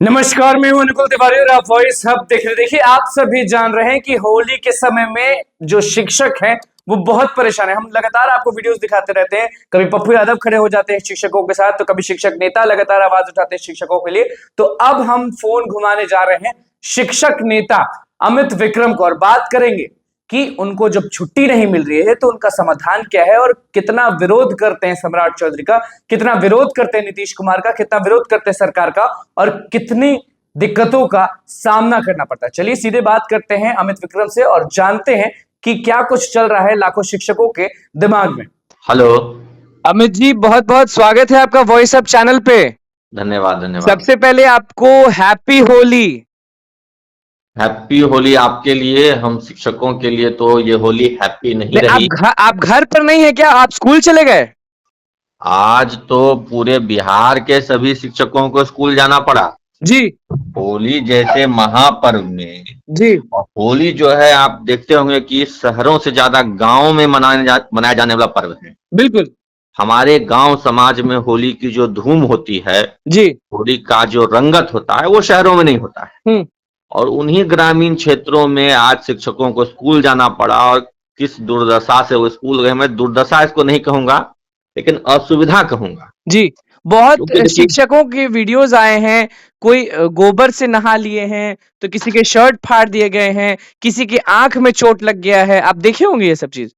नमस्कार, मैं हूं अनुकुल तिवारी और आप वॉइस हब देख रहे। देखिए, आप सभी जान रहे हैं कि होली के समय में जो शिक्षक हैं वो बहुत परेशान है। हम लगातार आपको वीडियोस दिखाते रहते हैं। कभी पप्पू यादव खड़े हो जाते हैं शिक्षकों के साथ, तो कभी शिक्षक नेता लगातार आवाज उठाते हैं शिक्षकों के लिए। तो अब हम फोन घुमाने जा रहे हैं शिक्षक नेता अमित विक्रम को और बात करेंगे कि उनको जब छुट्टी नहीं मिल रही है तो उनका समाधान क्या है और कितना विरोध करते हैं सम्राट चौधरी का, कितना विरोध करते हैं नीतीश कुमार का, कितना विरोध करते हैं सरकार का और कितनी दिक्कतों का सामना करना पड़ता है। चलिए सीधे बात करते हैं अमित विक्रम से और जानते हैं कि क्या कुछ चल रहा है लाखों शिक्षकों के दिमाग में। हेलो अमित जी, बहुत बहुत स्वागत है आपका वॉइस अप चैनल पे। धन्यवाद धन्यवाद। सबसे पहले आपको हैप्पी होली। हैप्पी होली आपके लिए, हम शिक्षकों के लिए तो ये होली हैप्पी नहीं रही। आप घर पर नहीं है क्या? आप स्कूल चले गए? आज तो पूरे बिहार के सभी शिक्षकों को स्कूल जाना पड़ा जी होली जैसे महापर्व में। जी। और होली जो है आप देखते होंगे कि शहरों से ज्यादा गांव में मनाया जाने वाला पर्व है। बिल्कुल हमारे गांव समाज में होली की जो धूम होती है, जी। होली का जो रंगत होता है वो शहरों में नहीं होता है। और उन्हीं ग्रामीण क्षेत्रों में आज शिक्षकों को स्कूल जाना पड़ा और किस दुर्दशा से वो स्कूल गए। मैं दुर्दशा इसको नहीं कहूंगा, लेकिन असुविधा कहूंगा जी। बहुत क्योंकि शिक्षकों के वीडियोस आए हैं, कोई गोबर से नहा लिए हैं, तो किसी के शर्ट फाड़ दिए गए हैं, किसी की आंख में चोट लग गया है। आप देखे होंगे ये सब चीज।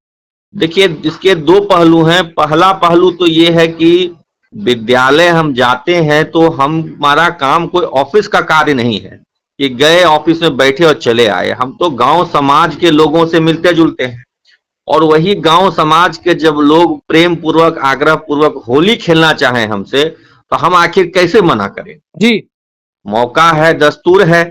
देखिए, इसके दो पहलू हैं। पहला पहलू तो ये है कि विद्यालय हम जाते हैं तो हमारा काम कोई ऑफिस का कार्य नहीं है कि गए ऑफिस में बैठे और चले आए। हम तो गांव समाज के लोगों से मिलते जुलते हैं और वही गांव समाज के जब लोग प्रेम पूर्वक आग्रह पूर्वक होली खेलना चाहें हमसे, तो हम आखिर कैसे मना करें। जी मौका है, दस्तूर है,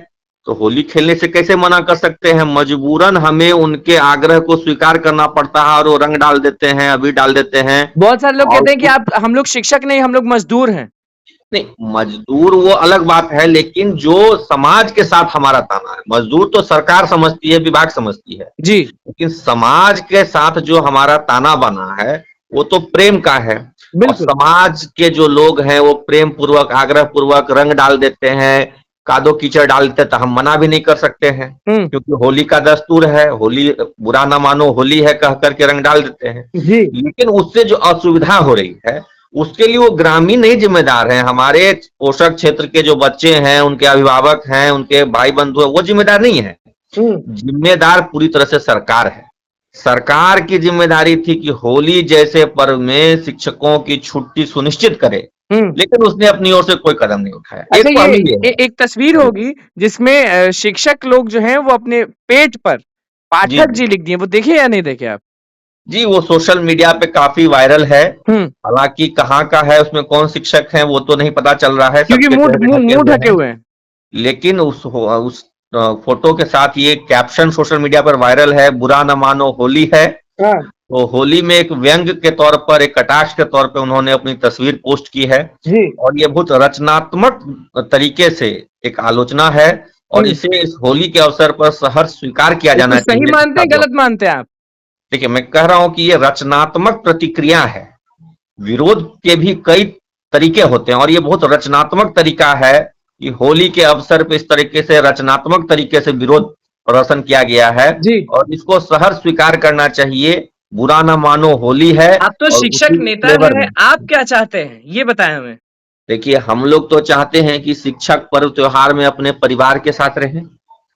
तो होली खेलने से कैसे मना कर सकते हैं। मजबूरन हमें उनके आग्रह को स्वीकार करना पड़ता है और वो रंग डाल देते हैं, अबीर डाल देते हैं। बहुत सारे लोग और कहते हैं कि हम लोग शिक्षक नहीं, हम लोग मजदूर हैं। नहीं, मजदूर वो अलग बात है, लेकिन जो समाज के साथ हमारा ताना है, मजदूर तो सरकार समझती है, विभाग समझती है, जी लेकिन समाज के साथ जो हमारा ताना बना है वो तो प्रेम का है। और बिल्कुल। समाज के जो लोग हैं वो प्रेम पूर्वक आग्रह पूर्वक रंग डाल देते हैं, कादो कीचड़ डाल देते हैं, तो हम मना भी नहीं कर सकते हैं क्योंकि होली का दस्तूर है। होली बुरा ना मानो, होली है कह करके रंग डाल देते हैं। जी लेकिन उससे जो असुविधा हो रही है उसके लिए वो ग्रामीण नहीं जिम्मेदार हैं। हमारे पोषक क्षेत्र के जो बच्चे हैं, उनके अभिभावक हैं, उनके भाई बंधु हैं, वो जिम्मेदार नहीं है। जिम्मेदार पूरी तरह से सरकार है। सरकार की जिम्मेदारी थी कि होली जैसे पर्व में शिक्षकों की छुट्टी सुनिश्चित करे, लेकिन उसने अपनी ओर से कोई कदम नहीं उठाया। अच्छा, एक पहलू ये है। एक तस्वीर होगी जिसमें शिक्षक लोग जो हैं वो अपने पेट पर जी पाठक जी लिख दिए। वो देखे या नहीं देखे आप? जी, वो सोशल मीडिया पे काफी वायरल है। हालांकि कहाँ का है, उसमें कौन शिक्षक है वो तो नहीं पता चल रहा है, क्योंकि सबके चेहरे ढके मुंह हुए ढके हैं। हुए हैं। लेकिन उस फोटो के साथ ये कैप्शन सोशल मीडिया पर वायरल है, बुरा न मानो होली है। तो होली में एक व्यंग के तौर पर, एक कटाक्ष के तौर पर उन्होंने अपनी तस्वीर पोस्ट की है जी और ये बहुत रचनात्मक तरीके से एक आलोचना है और इसे इस होली के अवसर पर सहर्ष स्वीकार किया जाना सही चाहिए। मानते हैं, गलत मानते हैं आप? देखिए, मैं कह रहा हूं कि ये रचनात्मक प्रतिक्रिया है। विरोध के भी कई तरीके होते हैं और ये बहुत रचनात्मक तरीका है कि होली के अवसर पे इस तरीके से रचनात्मक तरीके से विरोध प्रदर्शन किया गया है जी। और इसको सहर्ष स्वीकार करना चाहिए। बुरा ना मानो, होली है। आप तो और शिक्षक उसी नेता फ्लेवर हैं, में आप क्या चाहते हैं ये बताएं हमें। देखिए, हम लोग तो चाहते हैं कि शिक्षक पर्व त्योहार में अपने परिवार के साथ रहें,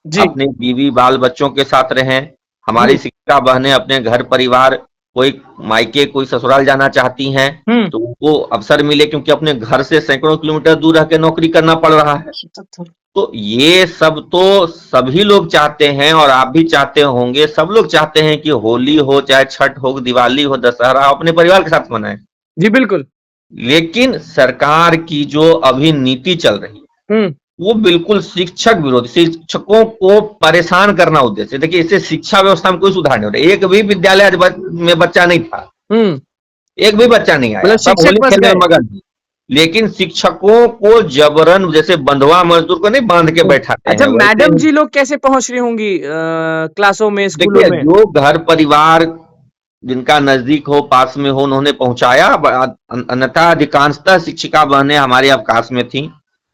जी अपने बीवी बाल बच्चों के साथ रहें। हमारी जी। शिक्षिका बहनें अपने घर परिवार, कोई मायके कोई ससुराल जाना चाहती हैं तो उनको अवसर मिले, क्योंकि अपने घर से सैकड़ों किलोमीटर दूर रह के नौकरी करना पड़ रहा है। तो ये सब तो सभी लोग चाहते हैं और आप भी चाहते होंगे। सब लोग चाहते हैं कि होली हो, चाहे छठ हो, दिवाली हो, दशहरा हो, अपने परिवार के साथ मनाएं। जी बिल्कुल। लेकिन सरकार की जो अभी नीति चल रही है वो बिल्कुल शिक्षक विरोधी, शिक्षकों को परेशान करना उद्देश्य है। देखिए, इससे शिक्षा व्यवस्था में कोई सुधार नहीं हो रहा। एक भी विद्यालय आज में बच्चा नहीं था, एक भी बच्चा नहीं आया, मतलब सब शिक्षक होली फंस खेलने गए। में मगन थे। लेकिन शिक्षकों को जबरन, जैसे बंधुआ मजदूर को नहीं बांध के बैठाते अच्छा, हैं, वैसे मैडम जी लोग कैसे पहुंच रही होंगी क्लासों में, स्कूलों देखिए, में? जो घर परिवार जिनका नजदीक हो, पास में हो, उन्होंने पहुंचाया। अन्यथा अधिकांशतः शिक्षिका बहनें हमारे अवकाश में थी।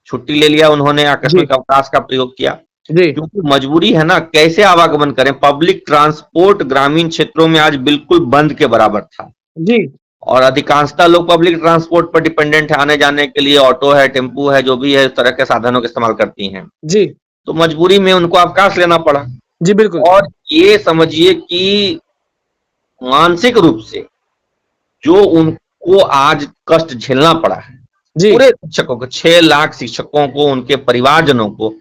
छुट्टी ले लिया उन्होंने, आकस्मिक अवकाश का प्रयोग किया, जी क्योंकि मजबूरी है ना, कैसे आवागमन करें। पब्लिक ट्रांसपोर्ट ग्रामीण क्षेत्रों में आज बिल्कुल बंद के बराबर था, जी और अधिकांशतः लोग पब्लिक ट्रांसपोर्ट पर डिपेंडेंट है, आने जाने के लिए ऑटो है, टेम्पू है, जो भी है, इस तरह के साधनों का इस्तेमाल करती हैं। जी तो मजबूरी में उनको अवकाश लेना पड़ा, जी बिल्कुल और ये समझिए कि मानसिक रूप से जो उनको आज कष्ट झेलना पड़ा है, जी पूरे शिक्षकों को, 6 लाख शिक्षकों को, उनके परिवारजनों को,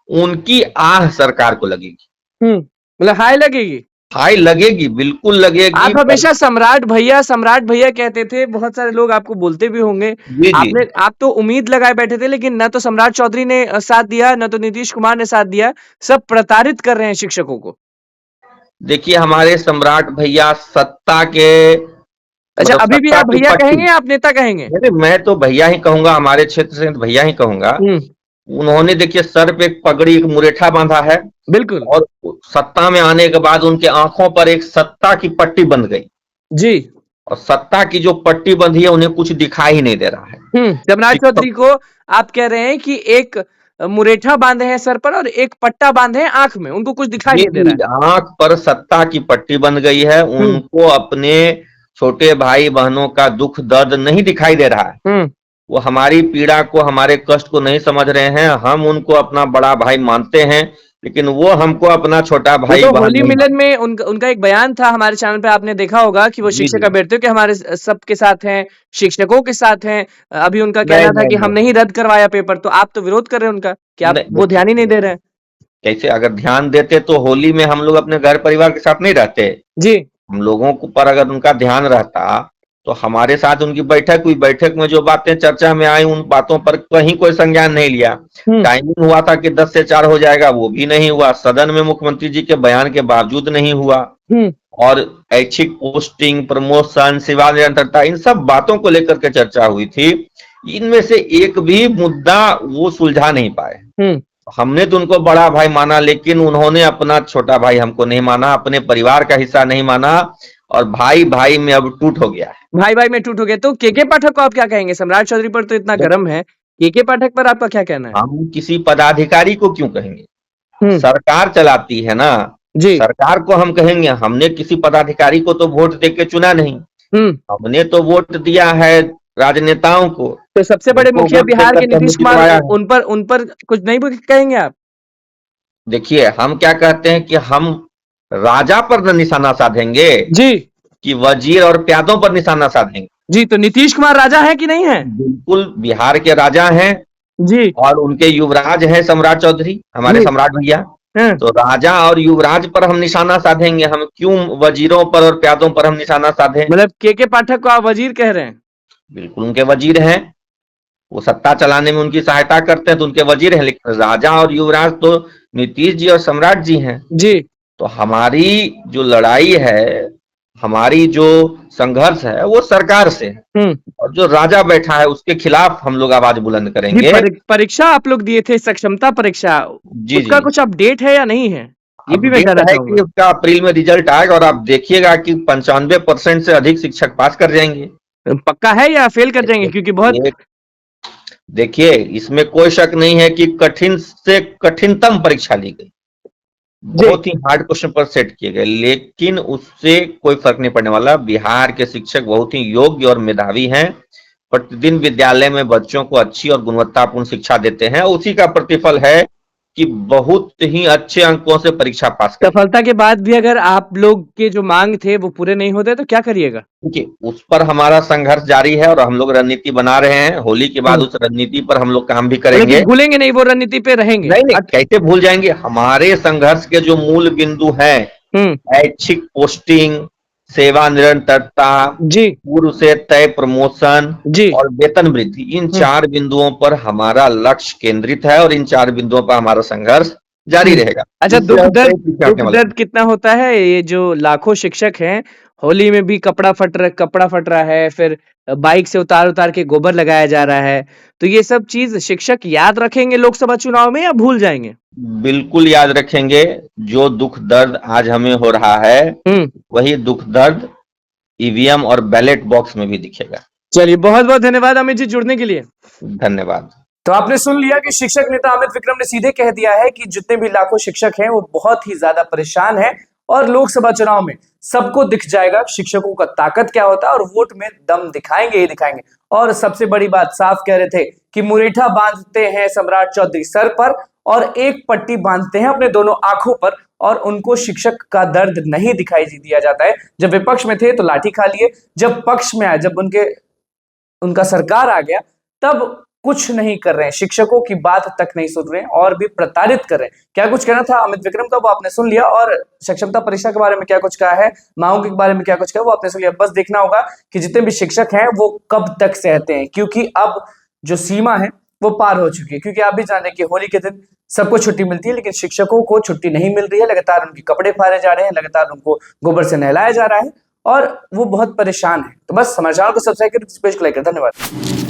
उनकी आह सरकार को लगेगी, मतलब हाय लगेगी। हाय लगेगी, बिल्कुल लगेगी। आप हमेशा सम्राट भैया कहते थे, बहुत सारे लोग आपको बोलते भी होंगे। जी जी, आप तो उम्मीद लगाए बैठे थे, लेकिन न तो सम्राट चौधरी ने साथ दिया, न तो नीतीश कुमार ने साथ दिया। सब प्रताड़ित कर रहे हैं शिक्षकों को। देखिए हमारे सम्राट भैया सत्ता के, अच्छा, मतलब अभी भी सत्ता आप की भैया पट्टी, कहेंगे, आप नेता कहेंगे? नहीं मैं तो भैया ही कहूंगा, हमारे क्षेत्र से तो भैया ही कहूंगा। हम्म उन्होंने देखिए सर पे एक पगड़ी, एक मुरेठा बांधा है, बिल्कुल। और सत्ता में आने के बाद उनके आंखों पर एक सत्ता की पट्टी बंध गई, जी और सत्ता की जो पट्टी बंधी है उन्हें कुछ दिखाई ही नहीं दे रहा है। सम्राट शिक्षक, चौधरी को आप कह रहे हैं कि एक मुरेठा बांधे हैं सर पर और एक पट्टा बांधे हैं आंख में, उनको कुछ दिखाई जी नहीं दे जी, रहा आंख पर सत्ता की पट्टी बन गई है, है। उनको अपने छोटे भाई बहनों का दुख दर्द नहीं दिखाई दे रहा है। हम्म वो हमारी पीड़ा को, हमारे कष्ट को नहीं समझ रहे हैं। हम उनको अपना बड़ा भाई मानते हैं, लेकिन वो हमको अपना छोटा वो भाई तो बहन होली नहीं मिलन मानते। में उनका एक बयान था हमारे चैनल पे, आपने देखा होगा कि वो जी शिक्षक जी, अभ्यर्थियों के हमारे सबके साथ हैं, शिक्षकों के साथ हैं। अभी उनका नहीं कहना था नहीं कि हम नहीं नहीं रद्द करवाया पेपर, तो आप तो विरोध कर रहे हैं उनका कि आप नहीं, वो ध्यान ही नहीं देखिए दे रहे हैं। कैसे, अगर ध्यान देते तो होली में हम लोग अपने घर परिवार के साथ नहीं रहते। जी हम लोगों को पर अगर उनका ध्यान रहता तो हमारे साथ उनकी बैठक हुई, बैठक में जो बातें चर्चा में आई उन बातों पर कहीं कोई संज्ञान नहीं लिया। हम्म टाइमिंग हुआ था कि 10 से 4 हो जाएगा, वो भी नहीं हुआ। सदन में मुख्यमंत्री जी के बयान के बावजूद नहीं हुआ। हम्म और ऐच्छिक पोस्टिंग, प्रमोशन, सेवा निरंतरता, इन सब बातों को लेकर के चर्चा हुई थी। इनमें से एक भी मुद्दा वो सुलझा नहीं पाए। हम्म हमने तो उनको बड़ा भाई माना, लेकिन उन्होंने अपना छोटा भाई हमको नहीं माना, अपने परिवार का हिस्सा नहीं माना, और भाई भाई में अब टूट हो गया है। भाई भाई में टूट हो गया। तो केके पाठक को आप क्या कहेंगे? सम्राट चौधरी पर तो इतना गर्म है, केके पाठक पर आपका क्या कहना है? हम किसी पदाधिकारी को क्यों कहेंगे, हम्म सरकार चलाती है ना, जी सरकार को हम कहेंगे। हमने किसी पदाधिकारी को तो वोट दे के चुना नहीं, हम्म हमने तो वोट दिया है राजनेताओं को, तो सबसे बड़े उनको मुखिया वोट दे बिहार के करके हमने नीतीश कुमार, जितवाया है। उन पर कुछ नहीं कहेंगे आप? देखिए हम क्या कहते हैं कि हम राजा पर न निशाना साधेंगे, जी कि वजीर और प्यादों पर निशाना साधेंगे। जी तो नीतीश कुमार राजा है कि नहीं है? बिल्कुल बिहार के राजा हैं, जी और उनके युवराज हैं सम्राट चौधरी, हमारे जी सम्राट भैया। हाँ तो राजा और युवराज पर हम निशाना साधेंगे, हम क्यों वजीरों पर और प्यादों पर हम निशाना साधें। मतलब केके पाठक को आप वजीर कह रहे हैं? बिल्कुल उनके वजीर हैं, वो सत्ता चलाने में उनकी सहायता करते हैं तो उनके वजीर हैं, लेकिन राजा और युवराज तो नीतीश जी और सम्राट जी हैं। जी तो हमारी जो लड़ाई है, हमारी जो संघर्ष है, वो सरकार से है, हम्म और जो राजा बैठा है उसके खिलाफ हम लोग आवाज बुलंद जी करेंगे। परीक्षा आप लोग दिए थे, सक्षमता परीक्षा, जी जी, उसका कुछ अपडेट है या नहीं है? ये भी मैं अपडेट जानना है चाहूंगा। कि उसका अप्रैल में रिजल्ट आएगा, और आप देखिएगा कि 95% से अधिक शिक्षक पास कर जाएंगे। पक्का है या फेल कर जाएंगे? क्योंकि बहुत ये देखिए, इसमें कोई शक नहीं है कि कठिन से कठिनतम परीक्षा ली गई, जी बहुत ही हार्ड क्वेश्चन पर सेट किए गए, लेकिन उससे कोई फर्क नहीं पड़ने वाला। बिहार के शिक्षक बहुत ही योग्य और मेधावी हैं, प्रतिदिन विद्यालय में बच्चों को अच्छी और गुणवत्तापूर्ण शिक्षा देते हैं, उसी का प्रतिफल है कि बहुत ही अच्छे अंकों से परीक्षा पास करी। सफलता के बाद भी अगर आप लोग के जो मांग थे वो पूरे नहीं होते तो क्या करिएगा? देखिए उस पर हमारा संघर्ष जारी है, और हम लोग रणनीति बना रहे हैं। होली के बाद उस रणनीति पर हम लोग काम भी करेंगे। लेकिन भूलेंगे नहीं, वो रणनीति पे रहेंगे। नहीं नहीं, कैसे भूल जाएंगे। हमारे संघर्ष के जो मूल बिंदु हैं, हम्म ऐच्छिक पोस्टिंग, सेवा निरंतरता, जी पूर्व से तय प्रमोशन, जी और वेतन वृद्धि, इन हम्म 4 बिंदुओं पर हमारा लक्ष्य केंद्रित है, और इन 4 बिंदुओं पर हमारा संघर्ष जारी रहेगा। अच्छा, इससे हम कहीं पीछे हटने दुख वाले दर्द कितना होता है? ये जो लाखों शिक्षक हैं, होली में भी कपड़ा फट रहा है, फिर बाइक से उतार के गोबर लगाया जा रहा है, तो ये सब चीज शिक्षक याद रखेंगे लोकसभा चुनाव में या भूल जाएंगे? नहीं। बिल्कुल याद रखेंगे। जो दुख दर्द आज हमें हो रहा है, वही दुख दर्द ईवीएम और बैलेट बॉक्स में भी दिखेगा। चलिए, बहुत बहुत धन्यवाद अमित जी जुड़ने के लिए। धन्यवाद। तो आपने सुन लिया कि शिक्षक नेता अमित विक्रम ने सीधे कह दिया है कि जितने भी लाखों शिक्षक हैं वो बहुत ही ज्यादा परेशान हैं और लोकसभा चुनाव में सबको दिख जाएगा शिक्षकों का ताकत क्या होता है और वोट में दम दिखाएंगे ही दिखाएंगे। और सबसे बड़ी बात साफ कह रहे थे कि मुरेठा बांधते हैं सम्राट चौधरी सर पर और एक पट्टी बांधते हैं अपने दोनों आंखों पर और उनको शिक्षक का दर्द नहीं दिखाई दिया जाता है। जब विपक्ष में थे तो लाठी खा लिए, जब पक्ष में आए, जब उनका सरकार आ गया तब कुछ नहीं कर रहे हैं, शिक्षकों की बात तक नहीं सुन रहे हैं और भी प्रताड़ित कर रहे हैं। क्या कुछ कहना था अमित विक्रम का वो आपने सुन लिया और सक्षमता परीक्षा के बारे में क्या कुछ कहा है, मांगों के बारे में क्या कुछ कहा वो आपने सुन लिया। बस देखना होगा कि जितने भी शिक्षक हैं वो कब तक सहते हैं, क्योंकि अब जो सीमा है वो पार हो चुकी है। क्योंकि आप भी जानते हैं कि होली के दिन सबको छुट्टी मिलती है लेकिन शिक्षकों को छुट्टी नहीं मिल रही है। लगातार उनके कपड़े फाड़े जा रहे हैं, लगातार उनको गोबर से नहलाया जा रहा है और वो बहुत परेशान है। तो बस हमारे चैनल को सब्सक्राइब करें, धन्यवाद।